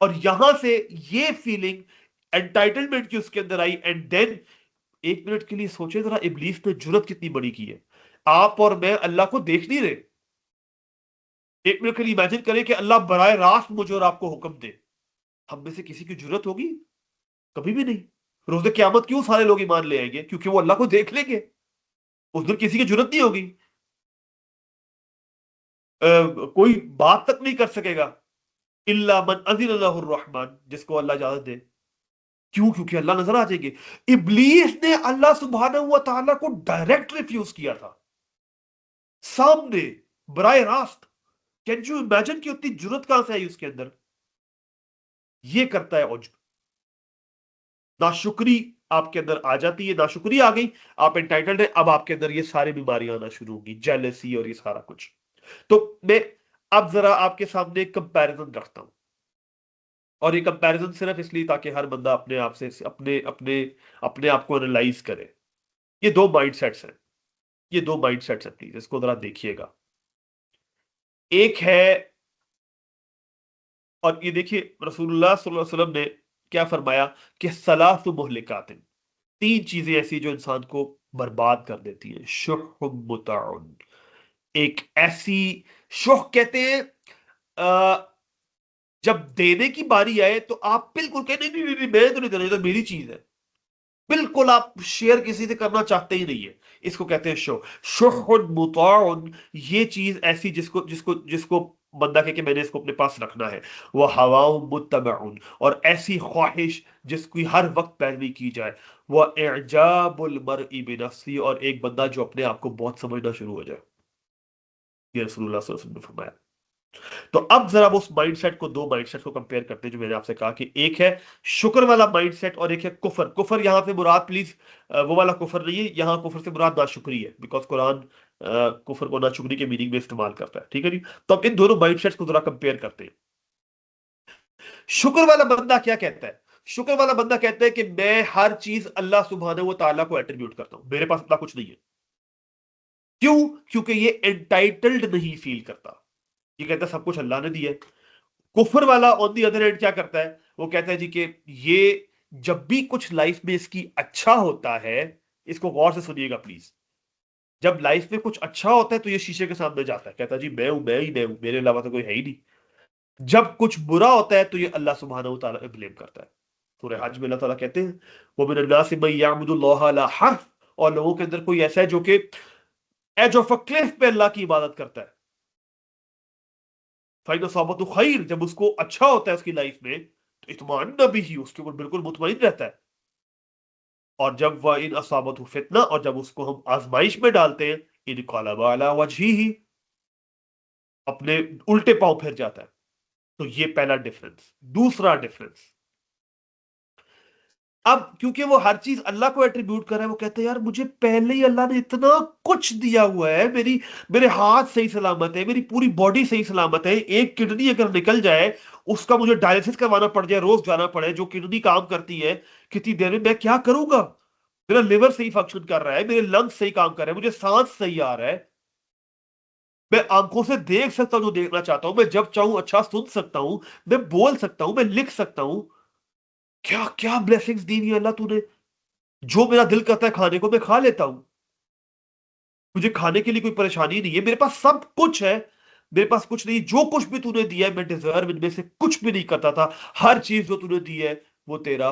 और यहां से ये फीलिंग एंटाइटलमेंट की उसके अंदर आई, एंड देन एक मिनट के लिए सोचे जरा, इब्लीस ने जुर्रत कितनी बड़ी की है। आप और मैं अल्लाह को देख नहीं रहे, एक मिनट के लिए इमेजिन करें कि अल्लाह बराए रास्त मुझे और आपको हुक्म दे, हम में से किसी की जरूरत होगी? कभी भी नहीं। रोज़े क़यामत क्यों सारे लोग ईमान ले आएंगे? क्योंकि वो अल्लाह को देख लेंगे, उस दिन किसी की जरूरत नहीं होगी। कोई बात तक नहीं कर सकेगा, इल्ला मन अज़िन लहु रहमान, जिसको अल्लाह इजाजत दे। क्यों? क्योंकि अल्लाह नजर आ जाएंगे। इब्लीस ने अल्लाह सुब्हानहू व तआला को डायरेक्ट रिफ्यूज किया था, सामने, बराए रास्त। कैन यू इमेजिन कि उतनी जरूरत कहां से आई उसके अंदर? ये करता है उज्ब। नाशुक्री आपके अंदर आ जाती है, नाशुक्री आ गई, आप एंटाइटल्ड है, अब आपके अंदर ये सारी बीमारियां आना शुरू होंगी, जेलसी और ये सारा कुछ। तो मैं अब जरा आपके सामने एक कंपैरिजन रखता हूं, और ये कंपैरिजन सिर्फ इसलिए ताकि हर बंदा अपने आप से अपने अपने अपने आप को एनालाइज करे। ये दो माइंडसेट्स हैं, ये दो माइंडसेट्स हैं, प्लीज इसको जरा देखिएगा। एक है, और ये देखिए रसूलुल्लाह सल्लल्लाहु अलैहि वसल्लम ने क्या फरमाया कि सलासु मुहलिकातिन, तीन चीजें ऐसी जो इंसान को बर्बाद कर देती हैं। शुहुम मुताउन, एक ऐसी, शुह कहते हैं जब देने की बारी आए तो आप बिल्कुल कहते नहीं नहीं नहीं, मैं तो नहीं देना, ये तो मेरी चीज है, बिल्कुल आप शेयर किसी से करना चाहते ही नहीं है, इसको कहते हैं शो। शुहुन मुताउन, ये चीज ऐसी जिसको जिसको जिसको बंदा कहे कि मैंने इसको अपने पास रखना है। वह हवाओं मुत्तबउन, और ऐसी ख्वाहिश जिसकी हर वक्त पैरवी की जाए। वह इजाबुल मरई बिनफ्सी, और एक बंदा जो अपने आप को बहुत समझना शुरू हो जाए। ये रसूलुल्लाह सल्लल्लाहु अलैहि वसल्लम ने फरमाया। तो अब जरा वो उस माइंडसेट को, दो माइंडसेट को कंपेयर करते हैं, जो मैंने आपसे कहा कि एक है शुक्र वाला माइंडसेट और एक है कुफर। कुफर यहां पे मुराद प्लीज वो वाला कुफर नहीं है, यहां कुफर से मुराद नाशुक्री है, बिकॉज कुरान कुफर को नाशुक्री के मीनिंग में इस्तेमाल करता है, ठीक है जी। तो अब इन दोनों माइंडसेट्स को जरा कंपेयर करते हैं। शुक्र वाला बंदा क्या कहता है? शुक्र वाला बंदा कहता है कि मैं हर चीज अल्लाह सुब्हानहू व तआला को एट्रीब्यूट करता हूं, मेरे पास अपना कुछ नहीं है। क्यों? क्योंकि ये एंटाइटल्ड नहीं फील करता, ये कहता है सब कुछ अल्लाह ने दिया है। कुफर वाला ऑन दी अदर एंड क्या करता है? वो कहता है जी कि ये जब भी कुछ लाइफ में इसकी अच्छा होता है, इसको गौर से सुनिएगा प्लीज, जब लाइफ में कुछ अच्छा होता है तो ये शीशे के सामने जाता है, कहता है जी मैं हूं, मैं ही मैं हूं, मेरे अलावा तो कोई है ही नहीं। जब कुछ बुरा होता है तो ये अल्लाह सुब्हानहू व तआला पे ब्लेम करता है। सूरह हज में अल्लाह ताला कहते हैं वो मिनन नासि मन यअबुदुल्लाह अला हर्फ, और लोगों के अंदर कोई ऐसा है जो कि एज ऑफ अ क्लिफ पे अल्लाह की इबादत करता है। फाइन असाबतु खैर, जब उसको अच्छा होता है उसकी लाइफ में तो इत्माअन्न बिही, उसके ऊपर बिल्कुल मुतमईन रहता है। और जब वह इन असाबतु फितना, और जब उसको हम आजमाइश में डालते हैं, इन क़लबा अला वजहिही, अपने उल्टे पांव फिर जाता है। तो ये पहला डिफरेंस। दूसरा डिफरेंस, अब क्योंकि वो हर चीज अल्लाह को एट्रीब्यूट कर रहा है, वो कहते हैं यार मुझे पहले ही अल्लाह ने इतना कुछ दिया हुआ है, मेरे हाथ सही सलामत है, मेरी पूरी बॉडी सही सलामत है, एक किडनी अगर निकल जाए, उसका मुझे डायलिसिस करवाना पड़ जाए, रोज जाना पड़े, जो किडनी काम करती है कितनी देर में, मैं क्या करूंगा? मेरा लिवर सही फंक्शन कर रहा है, मेरे लंग्स सही काम कर रहे हैं, मुझे सांस सही आ रहा है, मैं आंखों से देख सकता हूं जो देखना चाहता हूं, मैं जब चाहूं अच्छा सुन सकता हूं, मैं बोल सकता हूं, मैं लिख सकता हूं। क्या क्या ब्लेसिंग्स दी हुई है अल्लाह तूने। जो मेरा दिल करता है खाने को मैं खा लेता हूं, मुझे खाने के लिए कोई परेशानी नहीं है, मेरे पास सब कुछ है, मेरे पास कुछ नहीं, जो कुछ भी तूने दिया है मैं डिजर्व इनमें से कुछ भी नहीं करता था। हर चीज जो तूने दी है वो तेरा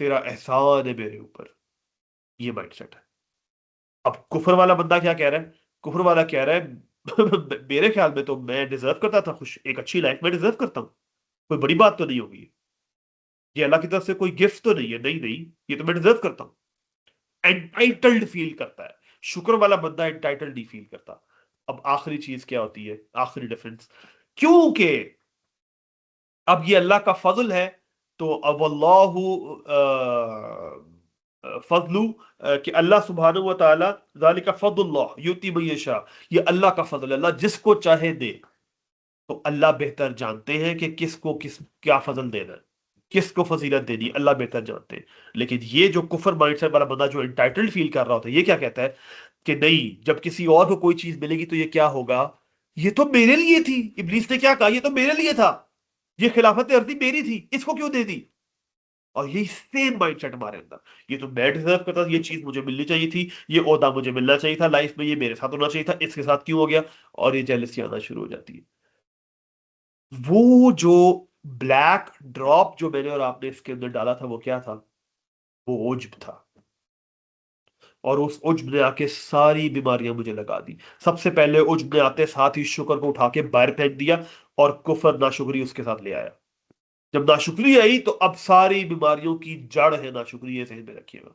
तेरा एहसान है मेरे ऊपर। ये माइंडसेट है। अब कुफर वाला बंदा क्या कह रहा है? कुफर वाला कह रहा है मेरे ख्याल में तो मैं डिजर्व करता था, खुश एक अच्छी लाइफ में डिजर्व करता हूं, कोई बड़ी बात तो नहीं होगी, ये अल्लाह की तरफ से कोई गिफ्ट तो नहीं है, नहीं नहीं, ये तो मैं डिजर्व करता हूं। एंटाइटल्ड फील करता है। शुक्र वाला बंदा एंटाइटल्ड नहीं फील करता। अब आखिरी चीज क्या होती है, आखिरी डिफरेंस, क्योंकि अब ये अल्लाह का फजल है, तो अब अल्लाहु फजलू, कि अल्लाह सुब्हानहू व तआला ज़ालिका फज़लुल्लाह युती मन यशा, ये अल्लाह का फजल है, अल्लाह जिसको चाहे दे। तो अल्लाह बेहतर जानते हैं कि किसको क्या फजल देना है, किसको फजीलत देनी है, अल्लाह बेहतर जानते हैं। लेकिन ये जो कुफर माइंडसेट वाला बंदा जो एंटाइटल्ड फील कर रहा होता है, ये क्या कहता है कि नहीं, जब किसी और को कोई चीज मिलेगी तो ये क्या होगा, ये तो मेरे लिए थी, इब्लीस ने क्या कहा, ये तो मेरे लिए था, ये खिलाफत अर्जी मेरी थी, इसको क्यों दे दी? और यही सेम माइंडसेट हमारे अंदर, ये तो मैं डिजर्व करता था, ये चीज मुझे मिलनी चाहिए थी, ये ओहदा मुझे मिलना चाहिए था लाइफ में, ये मेरे साथ होना चाहिए था, इसके साथ क्यों हो गया? और ये जेलसी आना शुरू हो जाती है। वो जो ब्लैक ड्रॉप जो मैंने और आपने इसके अंदर डाला था, वो क्या था? वो उज्ब था। और उस उज्ब ने आके सारी बीमारियां मुझे लगा दी। सबसे पहले उज्ब ने आते साथ ही शुक्र को उठा के बाहर फेंक दिया, और कुफर नाशुक्री उसके साथ ले आया। जब नाशुक्री आई तो अब सारी बीमारियों की जड़ है नाशुक्री, ये ज़हन में रखिएगा,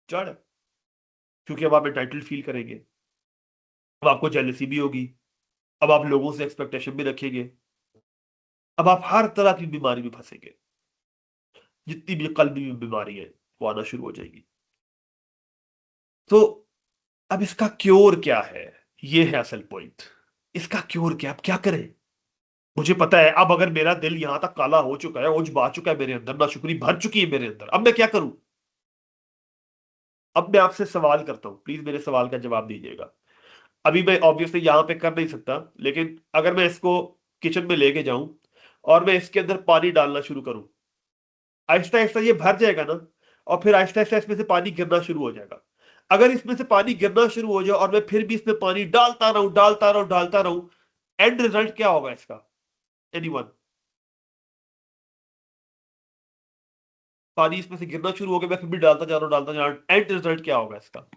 जड़ है। क्योंकि अब आप एंटाइटल्ड फील करेंगे, अब आपको जेलसी भी होगी, अब आप लोगों से एक्सपेक्टेशन भी रखेंगे, अब आप हर तरह की बीमारी में फंसेंगे, जितनी भी कल्बी बीमारी है वो आना शुरू हो जाएगी। तो अब इसका क्योर क्या है? ये है असल पॉइंट। इसका क्योर क्या, अब क्या करें? मुझे पता है अब अगर मेरा दिल यहां तक काला हो चुका है, उज्ब आ चुका है मेरे अंदर, नाशुक्री भर चुकी है मेरे अंदर, अब मैं क्या करूं? अब मैं आपसे सवाल करता हूं, प्लीज मेरे सवाल का जवाब दीजिएगा। अभी मैं ऑब्वियसली यहां पे कर नहीं सकता, लेकिन अगर मैं इसको किचन में लेके जाऊं और मैं इसके अंदर पानी डालना शुरू करूं, आहिस्ता आहिस्ता ये भर जाएगा ना, और फिर आहिस्ता आहिस्ता इसमें से पानी गिरना शुरू हो जाएगा। अगर इसमें से पानी गिरना शुरू हो जाए और मैं फिर भी इसमें पानी डालता रहूं, डालता रहूं, डालता रहूं, एंड रिजल्ट क्या होगा इसका? एनीवन? पानी इसमें से गिरना शुरू हो गया, मैं फिर भी डालता जा रहा हूं, डालता जा रहा हूं, एंड रिजल्ट क्या होगा इसका?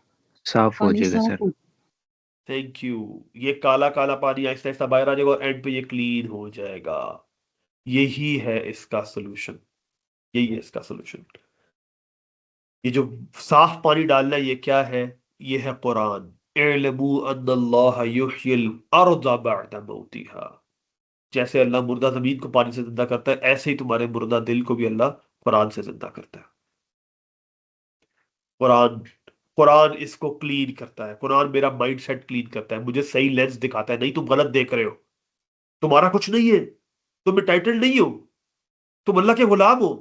साफ हो पानी जाएगा साफ सर। हो। Thank you. ये काला काला पानी आहिस्ता आहिस्ता बाहर आ जाएगा और एंड पे ये क्लीन हो जाएगा। यही है इसका सोल्यूशन, यही है इसका सोल्यूशन। ये जो साफ पानी डालना है, ये क्या है? ये है कुरान। इअलमू अन्नल्लाह युह्यिल अर्ज़ बअद मौतिहा। जैसे अल्लाह मुर्दा जमीन को पानी से जिंदा करता है, ऐसे ही तुम्हारे मुर्दा दिल को भी अल्लाह कुरान से जिंदा करता है। कुरान, कुरान इसको क्लीन करता है, कुरान मेरा माइंड सेट क्लीन करता है, मुझे सही लेंस दिखाता है, नहीं तुम गलत देख रहे हो, तुम्हारा कुछ नहीं है, तुम टाइटल नहीं हो, तुम अल्लाह के गुलाम हो।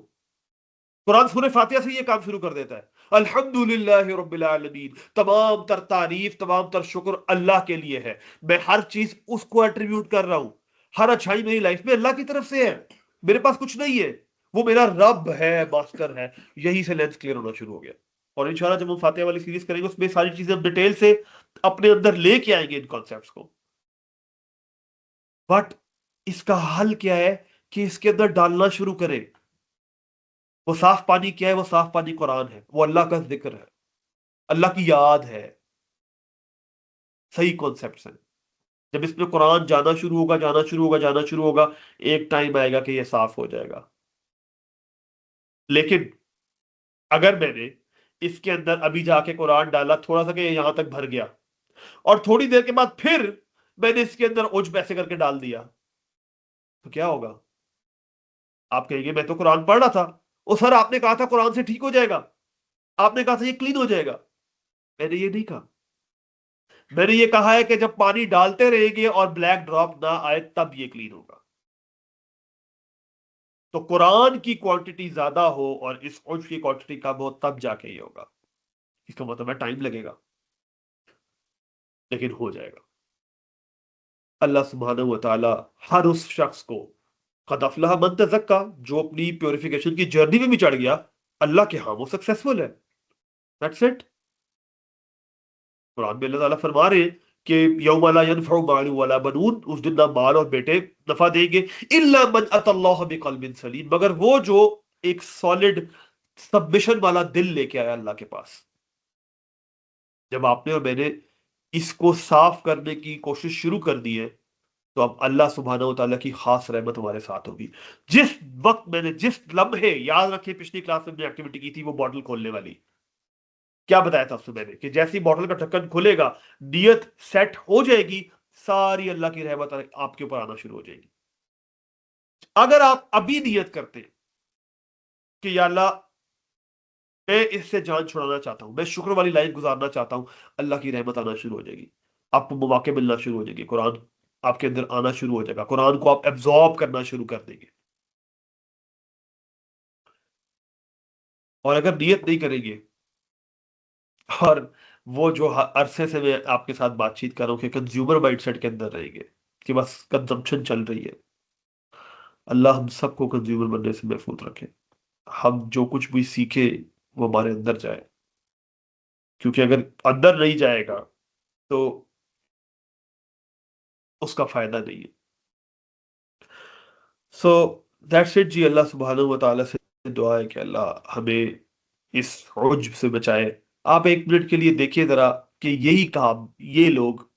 कुरान सूरह फातिहा से ये काम शुरू कर देता है। अल्हम्दुलिल्लाहि रब्बिल आलमीन, तमाम तर तारीफ, तमाम तर शुक्र अल्लाह के लिए है, मैं हर चीज उसको एट्रीब्यूट कर रहा हूं, हर अच्छाई मेरी लाइफ में अल्लाह की तरफ से है, मेरे पास कुछ नहीं है, वो मेरा रब है, मास्टर है। यही से लेंस क्लियर होना शुरू हो गया। और इंशाल्लाह जब हम फातिहा वाली सीरीज करेंगे उसमें सारी चीजें हम डिटेल से अपने अंदर लेके आएंगे इन कॉन्सेप्ट्स को। बट इसका हल क्या है? कि इसके अंदर डालना शुरू करें, वो साफ पानी क्या है? वो साफ पानी कुरान है, वो अल्लाह का जिक्र है, अल्लाह की याद है, सही कॉन्सेप्ट है। जब इसमें कुरान जाना शुरू होगा, जाना शुरू होगा, जाना शुरू होगा, एक टाइम आएगा कि ये साफ हो जाएगा। लेकिन अगर मैंने इसके अंदर अभी जाके कुरान डाला थोड़ा सा कि यहां तक भर गया, और थोड़ी देर के बाद फिर मैंने इसके अंदर उज्ब ऐसे करके डाल दिया, तो क्या होगा? आप कहेंगे मैं तो कुरान पढ़ रहा था। ओ सर, आपने कहा था कुरान से ठीक हो जाएगा, आपने कहा था ये क्लीन हो जाएगा। मैंने ये नहीं कहा। मैंने ये कहा है कि जब पानी डालते रहेंगे और ब्लैक ड्रॉप ना आए तब ये क्लीन होगा। तो कुरान की क्वांटिटी ज्यादा हो और इस उज्ब की क्वांटिटी कम हो, तब जाके ये होगा। इसका मतलब है टाइम लगेगा, लेकिन हो जाएगा। अल्लाह सुब्हानहू व तआला हर उस शख्स को, क़द अफ़लह मन तज़क्का, जो अपनी प्योरिफिकेशन की जर्नी में भी चढ़ गया, अल्लाह के हां वो सक्सेसफुल है। That's it. कुरान में अल्लाह ताला फरमा रहे हैं कि यौम ला यनफ़उ मालु वला बनून, उस दिन ना माल और बेटे नफा देंगे, इल्ला मन अतल्लाह बिक़ल्बिन सलीम, मगर वो जो एक सॉलिड सबमिशन वाला दिल लेके आया अल्लाह के पास। जब आपने और मैंने इसको साफ करने की कोशिश शुरू कर दी है, तो अब अल्लाह सुब्हानहू व तआला की खास रहमत हमारे साथ होगी। जिस वक्त मैंने, जिस लम्हे, याद रखिए पिछली क्लास में मैंने एक्टिविटी की थी वो बॉटल खोलने वाली, क्या बताया था आपसे मैंने कि जैसी बॉटल का ढक्कन खुलेगा, नियत सेट हो जाएगी, सारी अल्लाह की रहमत आपके ऊपर आना शुरू हो जाएगी। अगर आप अभी नियत करते हैं कि या अल्लाह मैं इससे जान छुड़ाना चाहता हूं, मैं शुक्र वाली लाइफ गुजारना चाहता हूं, अल्लाह की रहमत आना शुरू हो जाएगी, आपको मौके मिलना शुरू हो जाएंगे, कुरान आपके अंदर आना शुरू हो जाएगा, कुरान को आप एब्जॉर्ब करना शुरू कर देंगे। और अगर नियत नहीं करेंगे, और वो जो अरसे से मैं आपके साथ बातचीत कर रहा हूं कि कंज्यूमर माइंडसेट के अंदर रहेंगे कि बस कंजम्पशन चल रही है, अल्लाह हम सबको कंज्यूमर बनने से महफूज रखे। हम जो कुछ भी सीखे वो हमारे अंदर जाए, क्योंकि अगर अंदर नहीं जाएगा तो उसका फायदा नहीं है। सो दैट्स इट जी। अल्लाह सुब्हानहू व तआला से दुआ है कि अल्लाह हमें इस उज्ब से बचाए। आप एक मिनट के लिए देखिए जरा कि यही काम ये लोग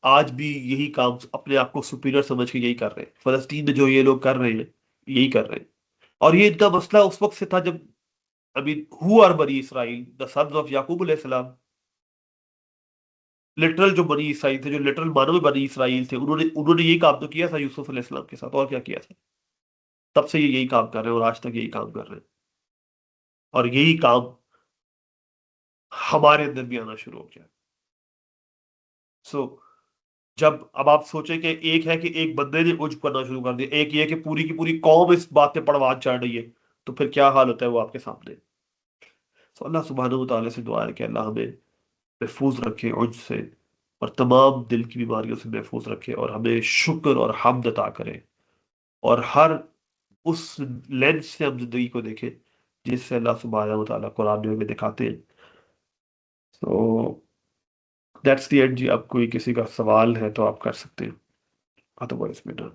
आज भी यही काम अपने आप को सुपीरियर समझ के यही कर रहे हैं। फलस्तीन में जो ये लोग कर रहे हैं, यही कर रहे हैं। और ये इनका मसला उस वक्त से था जब, अभी हु आर बनी इसराइल, द सन्स ऑफ याकूब अलैहिस्सलाम, लिटरल जो बनी इसराइल थे, जो लिटरल मानव बनी इसराइल थे, उन्होंने उन्होंने यही काम तो किया था यूसुफ अलैहिस्सलाम के साथ, और क्या किया था? तब से ये यही काम कर रहे हैं और आज तक यही काम कर रहे हैं, और यही काम हमारे अंदर भी आना शुरू हो गया। सो जब अब आप सोचें कि एक है कि एक बंदे ने उज्ब करना शुरू कर दिया, एक ये कि पूरी की पूरी कौम इस बात पे पड़वान चढ़ रही है, तो फिर क्या हाल होता है वो आपके सामने। सो अल्लाह सुब्हानहू व तआला से दुआ है कि अल्लाह हमें महफूज रखे उज्ब से, और तमाम दिल की बीमारियों से महफूज रखे, और हमें शुक्र और हम्द अता करे, और हर उस लेंस से हम जिंदगी को देखें जिससे अल्लाह सुब्हानहू व तआला कुरान में हमें दिखाते हैं। सो दैट्स द एंड जी। अब कोई किसी का सवाल है तो आप कर सकते हैं, अदरवाइज मैं डन।